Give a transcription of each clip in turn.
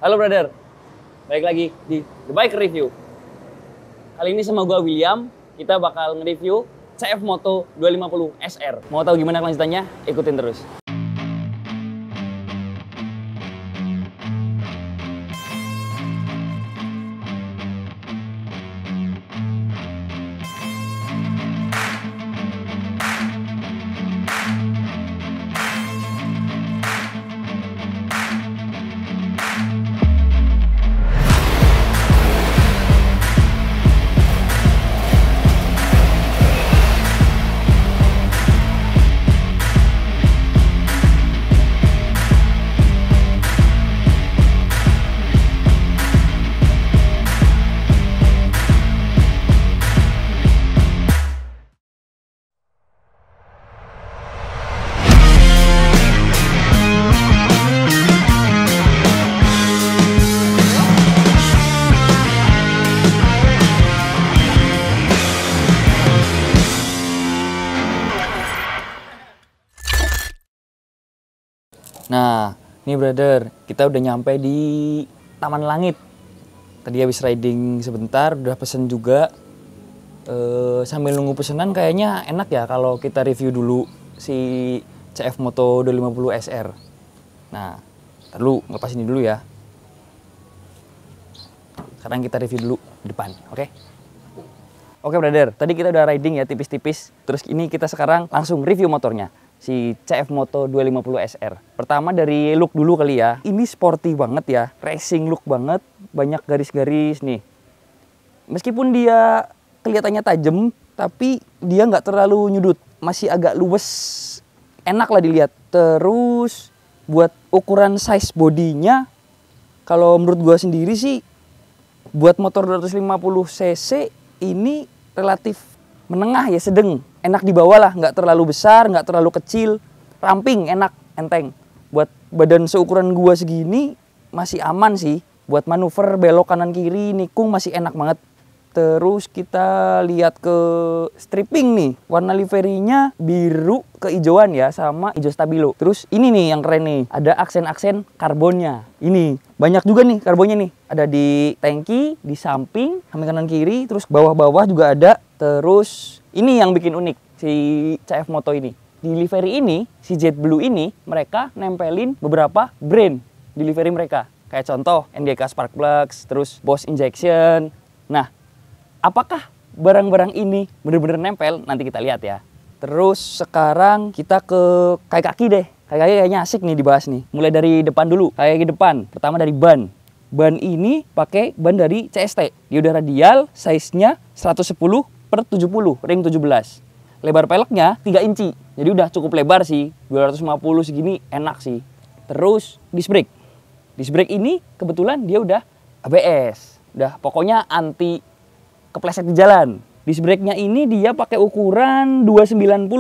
Halo brother, balik lagi di The Bike Review. Kali ini sama gua William, kita bakal nge-review CF Moto 250 SR. Mau tahu gimana kelanjutannya? Ikutin terus. Nah, nih brother, kita udah nyampe di Taman Langit. Tadi habis riding sebentar, udah pesen juga. Sambil nunggu pesanan kayaknya enak ya kalau kita review dulu si CF Moto 250 SR. Nah, ntar dulu, lepas ini dulu ya. Sekarang kita review dulu di depan, oke? Oke brother, tadi kita udah riding ya tipis-tipis. Terus ini kita sekarang langsung review motornya. Si CF Moto 250 SR. Pertama dari look dulu kali ya. Ini sporty banget ya, racing look banget, banyak garis-garis nih. Meskipun dia kelihatannya tajam, tapi dia nggak terlalu nyudut, masih agak luwes, enak lah dilihat. Terus buat ukuran size bodinya, kalau menurut gua sendiri sih, buat motor 250 cc ini relatif menengah ya, sedang. Enak dibawa lah, nggak terlalu besar, nggak terlalu kecil, ramping, enak, enteng. Buat badan seukuran gua segini masih aman sih. Buat manuver belok kanan kiri, nikung masih enak banget. Terus kita lihat ke stripping nih, warna liverinya biru kehijauan ya, sama hijau stabilo. Terus ini nih yang keren nih, ada aksen-aksen karbonnya. Ini banyak juga nih karbonnya nih, ada di tangki, di samping, samping kanan kiri, terus bawah-bawah juga ada. Terus ini yang bikin unik si CF Moto ini. Di livery ini, si JetBlue ini, mereka nempelin beberapa brand di livery mereka. Kayak contoh, NGK Spark Plugs, terus Bosch Injection. Nah, apakah barang-barang ini bener-bener nempel? Nanti kita lihat ya. Terus sekarang kita ke kaki-kaki deh. Kaki-kaki kayaknya asik nih dibahas nih. Mulai dari depan dulu. Kaki depan. Pertama dari ban. Ban ini pakai ban dari CST. Dia udah radial, size-nya 110/70, ring 17. Lebar peleknya 3 inci. Jadi udah cukup lebar sih. 250 segini enak sih. Terus disc brake. Disc brake ini kebetulan dia udah ABS. Udah pokoknya anti kepleset di jalan. Disc brake-nya ini dia pakai ukuran 290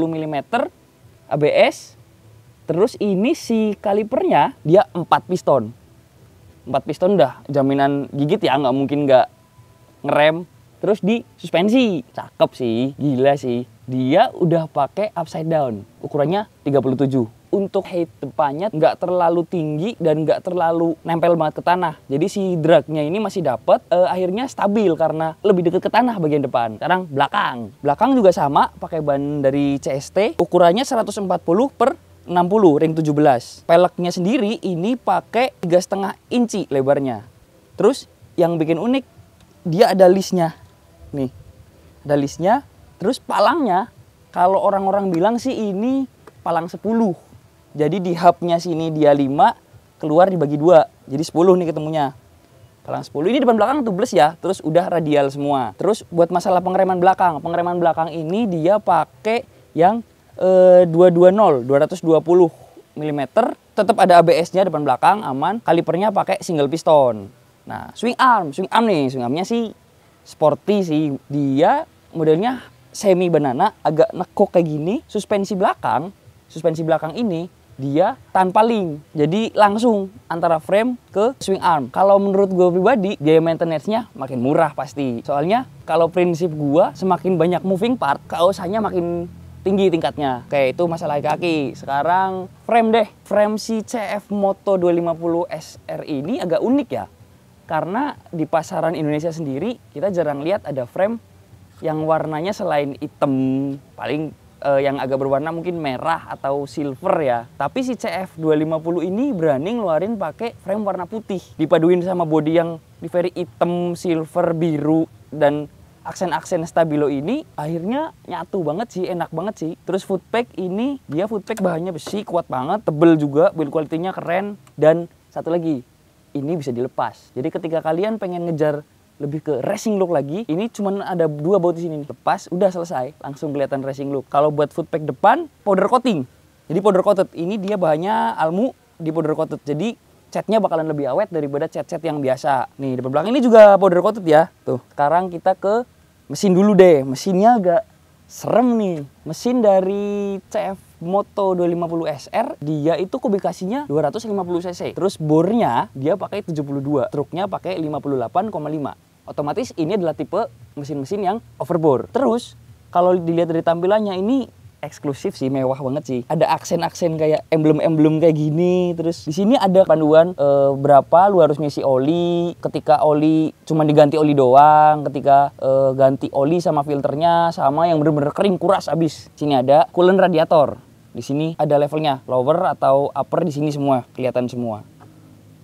mm ABS. Terus ini si kalipernya dia 4 piston. 4 piston udah jaminan gigit ya, nggak mungkin nggak ngerem. Terus di suspensi, cakep sih, gila sih. Dia udah pakai upside down, ukurannya 37. Untuk height depannya nggak terlalu tinggi dan nggak terlalu nempel banget ke tanah. Jadi si dragnya ini masih dapat, akhirnya stabil karena lebih dekat ke tanah bagian depan. Sekarang belakang. Belakang juga sama, pakai ban dari CST, ukurannya 140/60, ring 17. Peleknya sendiri ini pakai 3,5 inci lebarnya. Terus yang bikin unik, dia ada listnya. Nih, ada listnya. Terus palangnya, kalau orang-orang bilang sih ini palang 10. Jadi di hubnya sini dia 5, keluar dibagi 2. Jadi 10 nih ketemunya. Palang 10. Ini depan belakang tubles ya, terus udah radial semua. Terus buat masalah pengereman belakang ini dia pakai yang 220 mm. Tetap ada ABS-nya depan belakang, aman. Kalipernya pakai single piston. Nah, swing arm nih, swing armnya sih sporty sih. Dia modelnya semi banana, agak nekuk kayak gini. Suspensi belakang ini dia tanpa link. Jadi langsung antara frame ke swing arm. Kalau menurut gue pribadi, biaya maintenance-nya makin murah pasti. Soalnya kalau prinsip gue, semakin banyak moving part, keausannya makin tinggi tingkatnya. Kayak itu masalah kaki. Sekarang frame deh. Frame si CF Moto 250 SR ini agak unik ya. Karena di pasaran Indonesia sendiri kita jarang lihat ada frame yang warnanya selain hitam, paling yang agak berwarna mungkin merah atau silver ya. Tapi si CF 250 ini berani ngeluarin pakai frame warna putih. Dipaduin sama bodi yang di very hitam, silver, biru, dan aksen-aksen stabilo ini akhirnya nyatu banget sih, enak banget sih. Terus footpack ini, dia footpack bahannya besi, kuat banget, tebel juga, build quality-nya keren. Dan satu lagi, ini bisa dilepas. Jadi ketika kalian pengen ngejar lebih ke racing look lagi, ini cuma ada 2 baut di sini. Lepas, udah selesai, langsung kelihatan racing look. Kalau buat footpack depan, powder coating. Jadi powder coated, ini dia bahannya almu di powder coated. Jadi catnya bakalan lebih awet daripada cat-cat yang biasa. Nih, depan belakang ini juga powder coated ya. Tuh, sekarang kita ke mesin dulu deh. Mesinnya agak serem nih. Mesin dari CF Moto 250 SR, dia itu kubikasinya 250 cc. Terus bornya dia pakai 72, truknya pakai 58,5. Otomatis ini adalah tipe mesin-mesin yang overbore. Terus kalau dilihat dari tampilannya ini eksklusif sih, mewah banget sih. Ada aksen-aksen kayak emblem-emblem kayak gini. Terus di sini ada panduan berapa lu harus ngisi oli, ketika oli cuma diganti oli doang, ketika ganti oli sama filternya, sama yang bener-bener kering kuras abis. Sini ada coolant radiator. Di sini ada levelnya, lower atau upper, di sini semua kelihatan semua.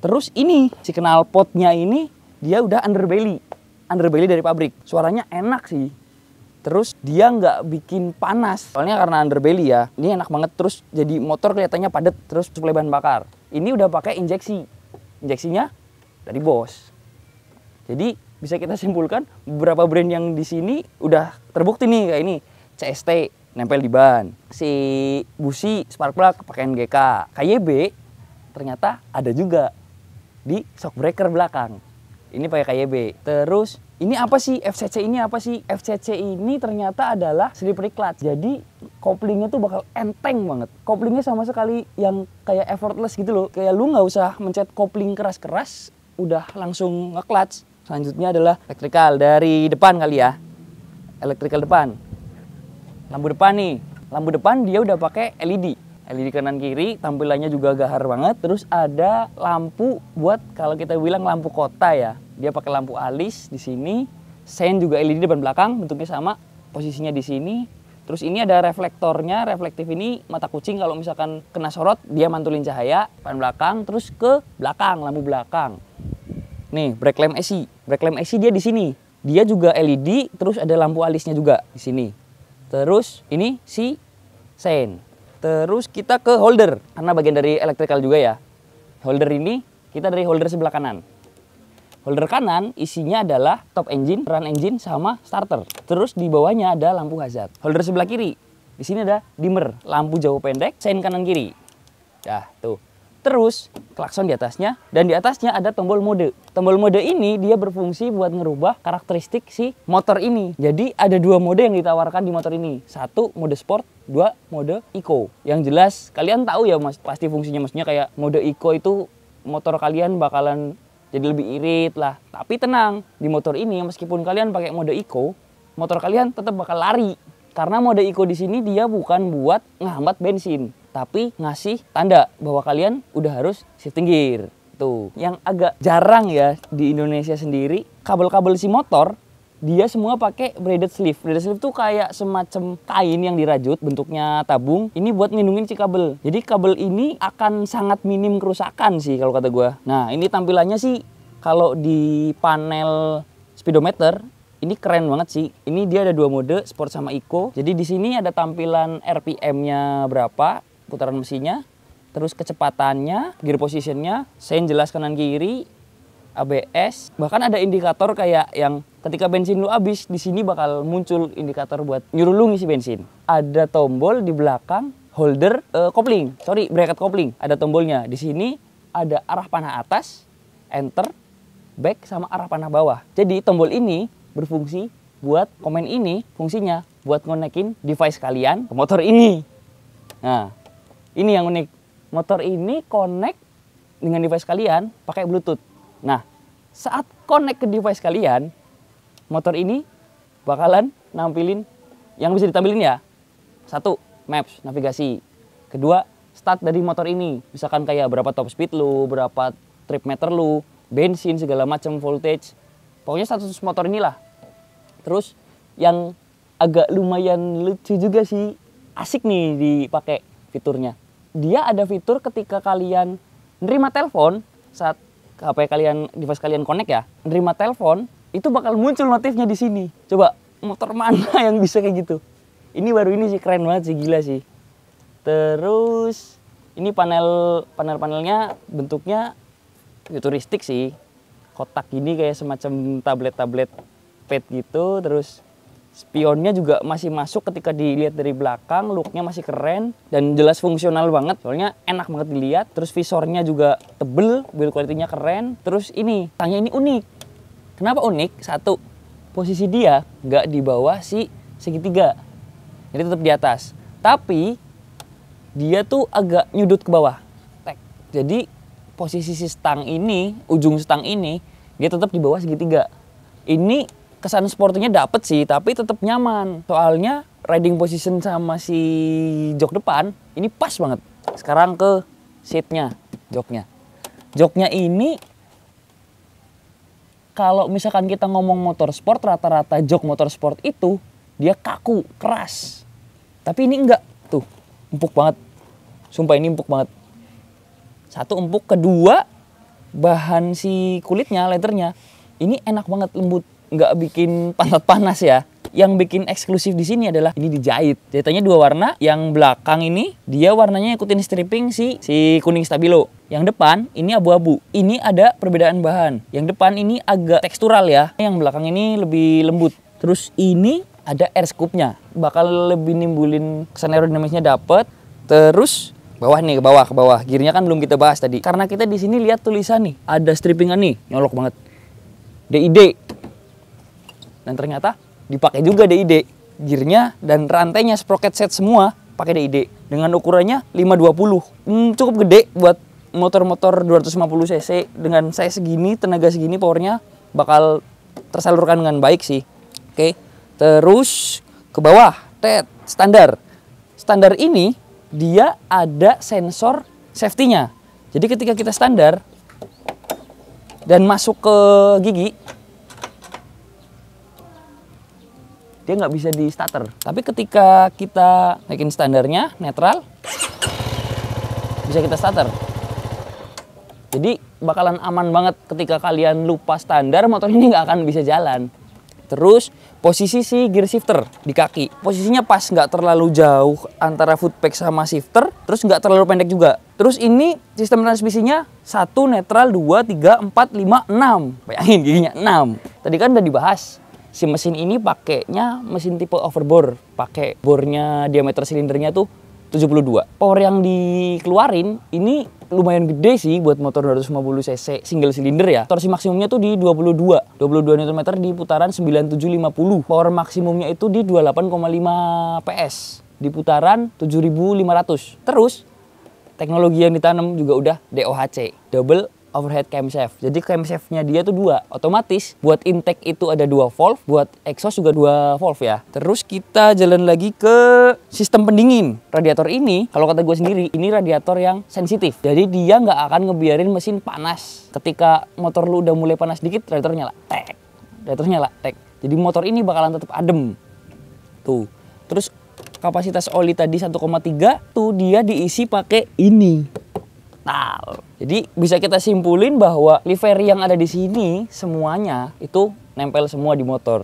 Terus ini si knalpotnya ini dia udah underbelly dari pabrik. Suaranya enak sih. Terus dia nggak bikin panas, soalnya karena underbelly ya. Ini enak banget, terus jadi motor kelihatannya padat, terus suplai bahan bakar. Ini udah pakai injeksi, injeksinya dari Bosch. Jadi bisa kita simpulkan beberapa brand yang di sini udah terbukti nih, kayak ini CST nempel di ban, si busi spark plug pakai NGK, KYB ternyata ada juga di shock breaker belakang. Ini pakai KYB. Terus ini apa sih? FCC ini apa sih? FCC ini ternyata adalah slippery clutch. Jadi koplingnya tuh bakal enteng banget. Koplingnya sama sekali yang kayak effortless gitu loh. Kayak lu nggak usah mencet kopling keras-keras, udah langsung nge-clutch. Selanjutnya adalah elektrikal dari depan kali ya. Elektrikal depan. Lampu depan nih. Lampu depan dia udah pakai LED. LED kanan kiri, tampilannya juga gahar banget. Terus ada lampu buat kalau kita bilang lampu kota ya. Dia pakai lampu alis di sini. Sein juga LED depan belakang, bentuknya sama. Posisinya di sini. Terus ini ada reflektornya, reflektif ini mata kucing kalau misalkan kena sorot dia mantulin cahaya. Depan belakang, terus ke belakang, lampu belakang. Nih, brake lamp AC. Brake lamp AC dia di sini. Dia juga LED, terus ada lampu alisnya juga di sini. Terus ini si sein. Terus kita ke holder, karena bagian dari elektrikal juga ya. Holder ini kita dari holder sebelah kanan. Holder kanan isinya adalah top engine, run engine, sama starter. Terus di bawahnya ada lampu hazard. Holder sebelah kiri, di sini ada dimmer, lampu jauh pendek, sein kanan kiri. Ya tuh. Terus klakson di atasnya, dan di atasnya ada tombol mode. Tombol mode ini dia berfungsi buat ngerubah karakteristik si motor ini. Jadi ada 2 mode yang ditawarkan di motor ini. 1 mode sport, 2 mode eco. Yang jelas kalian tahu ya mas, pasti fungsinya, maksudnya kayak mode eco itu motor kalian bakalan jadi lebih irit lah. Tapi tenang, di motor ini meskipun kalian pakai mode eco, motor kalian tetap bakal lari. Karena mode eco di sini dia bukan buat ngehambat bensin, tapi ngasih tanda bahwa kalian udah harus shifting gear. Tuh, yang agak jarang ya di Indonesia sendiri, kabel-kabel si motor dia semua pakai braided sleeve. Braided sleeve tuh kayak semacam kain yang dirajut, bentuknya tabung. Ini buat ngelindungin si kabel. Jadi kabel ini akan sangat minim kerusakan sih kalau kata gua. Nah, ini tampilannya sih kalau di panel speedometer ini keren banget sih. Ini dia ada 2 mode, sport sama eco. Jadi di sini ada tampilan RPM-nya berapa, putaran mesinnya, terus kecepatannya, gear positionnya, sein jelas kanan kiri, ABS. Bahkan ada indikator kayak yang ketika bensin lu habis, di sini bakal muncul indikator buat nyuruh lu ngisi bensin. Ada tombol di belakang holder kopling, bracket kopling. Ada tombolnya. Di sini ada arah panah atas, enter, back, sama arah panah bawah. Jadi tombol ini berfungsi buat komen ini, fungsinya buat ngonekin device kalian ke motor ini. Nah, ini yang unik. Motor ini connect dengan device kalian pakai Bluetooth. Nah, saat connect ke device kalian, motor ini bakalan nampilin yang bisa ditampilin ya. Satu, maps, navigasi. Kedua, start dari motor ini. Misalkan kayak berapa top speed lu, berapa trip meter lu, bensin, segala macam, voltage. Pokoknya status motor inilah. Terus yang agak lumayan lucu juga sih, asik nih dipakai fiturnya. Dia ada fitur ketika kalian nerima telepon, saat HP kalian, device kalian connect ya, nerima telepon, itu bakal muncul notifnya di sini. Coba, motor mana yang bisa kayak gitu? Ini baru ini sih, keren banget sih, gila sih. Terus ini panelnya bentuknya futuristik sih. Kotak gini kayak semacam tablet-tablet pad gitu. Terus spionnya juga masih masuk ketika dilihat dari belakang, looknya masih keren dan jelas fungsional banget. Soalnya enak banget dilihat. Terus visornya juga tebel, build quality-nya keren. Terus ini, tanya ini unik. Kenapa unik? Satu, posisi dia nggak di bawah si segitiga. Jadi tetap di atas. Tapi dia tuh agak nyudut ke bawah. Jadi posisi si stang ini, ujung stang ini, dia tetap di bawah segitiga. Ini kesan sportinya dapet sih, tapi tetap nyaman. Soalnya riding position sama si jok depan ini pas banget. Sekarang ke seatnya, joknya. Joknya ini kalau misalkan kita ngomong motorsport, rata-rata jok motorsport itu dia kaku, keras. Tapi ini enggak, tuh empuk banget. Sumpah ini empuk banget. Satu empuk, kedua bahan si kulitnya, leathernya ini enak banget, lembut. Nggak bikin pantat panas ya. Yang bikin eksklusif di sini adalah ini dijahit. Jahitannya dua warna. Yang belakang ini dia warnanya ikutin stripping si kuning stabilo. Yang depan ini abu-abu. Ini ada perbedaan bahan. Yang depan ini agak tekstural ya. Yang belakang ini lebih lembut. Terus ini ada air scoop-nya. Bakal lebih nimbulin kesan aerodinamisnya dapet. Terus bawah nih, ke bawah. Gearnya kan belum kita bahas tadi. Karena kita di sini lihat tulisan nih, ada strippingan nih, nyolok banget. DID. Dan ternyata dipakai juga DID. Gearnya dan rantainya sprocket set semua pakai DID. Dengan ukurannya 520. Cukup gede buat motor-motor 250 cc. Dengan saya segini, tenaga segini, powernya bakal tersalurkan dengan baik sih. Oke. Terus ke bawah, standar. Standar ini dia ada sensor safety-nya. Jadi ketika kita standar dan masuk ke gigi, dia nggak bisa di starter. Tapi ketika kita naikin standarnya, netral, bisa kita starter. Jadi bakalan aman banget ketika kalian lupa standar, motor ini nggak akan bisa jalan. Terus posisi si gear shifter di kaki. Posisinya pas, nggak terlalu jauh antara footpack sama shifter, terus nggak terlalu pendek juga. Terus ini sistem transmisinya 1 netral, 2, 3, 4, 5, 6. Bayangin giginya 6. Tadi kan udah dibahas. Si mesin ini pakainya mesin tipe overbore. Pakai bornya diameter silindernya tuh 72. Power yang dikeluarin ini lumayan gede sih buat motor 250 cc single silinder ya. Torsi maksimumnya tuh di 22 Nm di putaran 9750. Power maksimumnya itu di 28,5 PS di putaran 7500. Terus teknologi yang ditanam juga udah DOHC, double overhead camshaft. Jadi camshaftnya dia tuh 2. Otomatis buat intake itu ada 2 valve, buat exhaust juga 2 valve ya. Terus kita jalan lagi ke sistem pendingin. Radiator ini, kalau kata gue sendiri, ini radiator yang sensitif. Jadi dia nggak akan ngebiarin mesin panas. Ketika motor lu udah mulai panas dikit, radiator nyala. Tek. Radiator nyala. Tek. Jadi motor ini bakalan tetap adem. Tuh. Terus kapasitas oli tadi 1,3 tuh dia diisi pakai ini. Nah, jadi bisa kita simpulin bahwa livery yang ada di sini semuanya itu nempel semua di motor.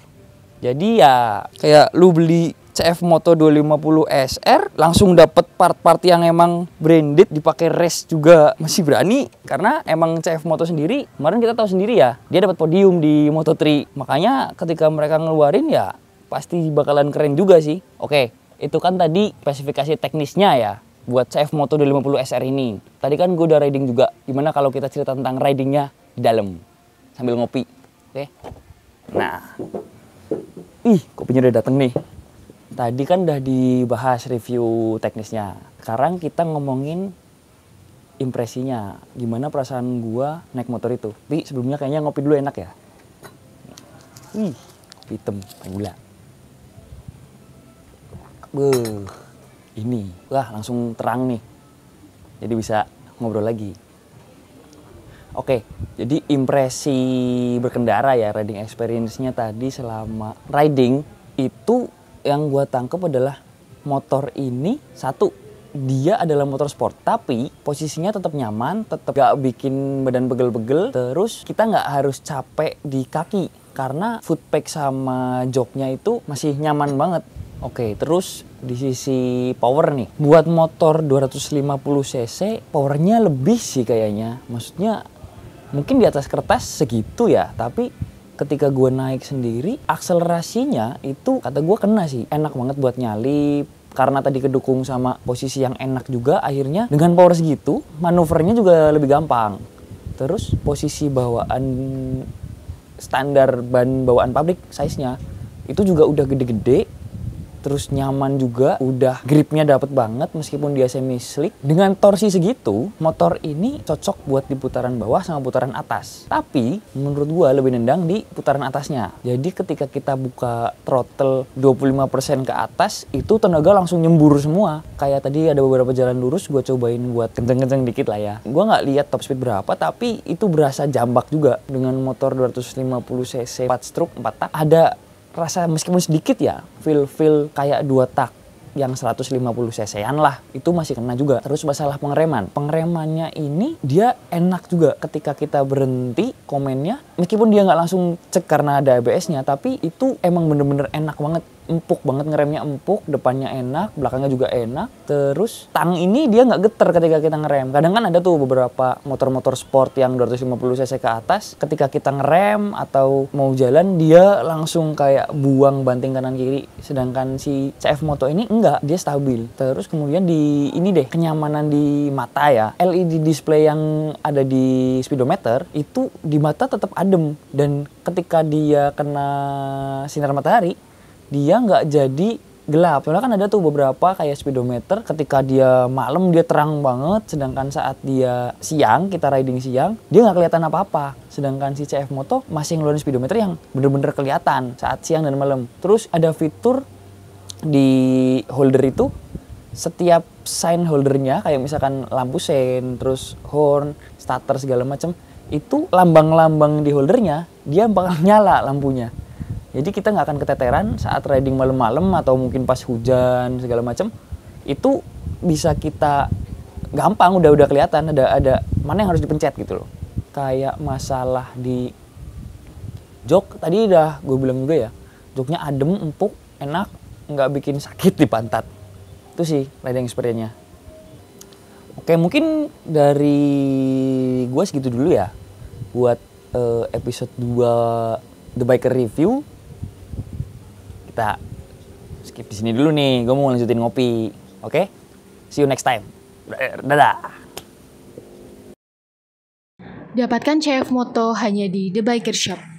Jadi ya kayak lu beli CF Moto 250 SR langsung dapet part-part yang emang branded, dipakai race juga masih berani. Karena emang CF Moto sendiri, kemarin kita tahu sendiri ya, dia dapat podium di Moto3. Makanya ketika mereka ngeluarin ya pasti bakalan keren juga sih. Oke, itu kan tadi spesifikasi teknisnya ya buat CF Moto 250 SR ini. Tadi kan gue udah riding juga. Gimana kalau kita cerita tentang ridingnya di dalam sambil ngopi, oke? Nah, kopinya udah dateng nih. Tadi kan udah dibahas review teknisnya. Sekarang kita ngomongin impresinya. Gimana perasaan gue naik motor itu? Tapi sebelumnya kayaknya ngopi dulu enak ya. Kopi hitam, gula. ini. Wah, langsung terang nih. Jadi bisa ngobrol lagi. Oke, jadi impresi berkendara ya, riding experience-nya tadi selama riding itu yang gue tangkap adalah motor ini satu, dia adalah motor sport, tapi posisinya tetap nyaman, tetap gak bikin badan pegel-pegel, terus kita nggak harus capek di kaki karena footpack sama joknya itu masih nyaman banget. Oke, terus di sisi power nih, buat motor 250 cc powernya lebih sih kayaknya, maksudnya mungkin di atas kertas segitu ya, tapi ketika gue naik sendiri, akselerasinya itu kata gue kena sih. Enak banget buat nyalip, karena tadi kedukung sama posisi yang enak juga, akhirnya dengan power segitu, manuvernya juga lebih gampang. Terus posisi bawaan standar ban bawaan pabrik size-nya, itu juga udah gede-gede. Terus nyaman juga, udah gripnya dapet banget meskipun dia semi slick. Dengan torsi segitu, motor ini cocok buat di putaran bawah sama putaran atas. Tapi menurut gua lebih nendang di putaran atasnya. Jadi ketika kita buka throttle 25% ke atas, itu tenaga langsung nyembur semua. Kayak tadi ada beberapa jalan lurus gua cobain buat kenceng-kenceng dikit lah ya. Gua nggak lihat top speed berapa, tapi itu berasa jambak juga. Dengan motor 250 cc 4 stroke 4 tak, ada rasa meskipun sedikit ya, feel kayak 2 tak yang 150 cc-an lah, itu masih kena juga. Terus masalah pengeremannya ini dia enak juga ketika kita berhenti, komennya meskipun dia nggak langsung cek karena ada ABS-nya, tapi itu emang bener-bener enak banget, empuk banget, ngeremnya empuk, depannya enak, belakangnya juga enak. Terus tang ini dia nggak geter ketika kita ngerem. Kadang kan ada tuh beberapa motor-motor sport yang 250 cc ke atas, ketika kita ngerem atau mau jalan dia langsung kayak buang banting kanan kiri, sedangkan si CF Moto ini enggak, dia stabil. Terus kemudian di ini deh, kenyamanan di mata ya, LED display yang ada di speedometer itu di mata tetap adem, dan ketika dia kena sinar matahari dia nggak jadi gelap. Soalnya kan ada tuh beberapa kayak speedometer ketika dia malam dia terang banget, sedangkan saat dia siang, kita riding siang, dia nggak kelihatan apa-apa. Sedangkan si CF Moto masih ngeluarin speedometer yang bener-bener kelihatan saat siang dan malam. Terus ada fitur di holder itu, setiap sign holdernya kayak misalkan lampu sein, terus horn, starter segala macam, itu lambang-lambang di holdernya dia bakal nyala lampunya. Jadi kita nggak akan keteteran saat riding malam-malam atau mungkin pas hujan segala macam. Itu bisa kita gampang udah kelihatan ada mana yang harus dipencet gitu loh. Kayak masalah di jok tadi udah gue bilang juga ya. Joknya adem, empuk, enak, nggak bikin sakit di pantat. Itu sih riding experience-nya. Oke, mungkin dari gue segitu dulu ya buat episode 2 The Biker Review. Kita skip di sini dulu nih, gue mau lanjutin ngopi. Oke? See you next time. Dadah. Dapatkan CF Moto hanya di The Biker Shop.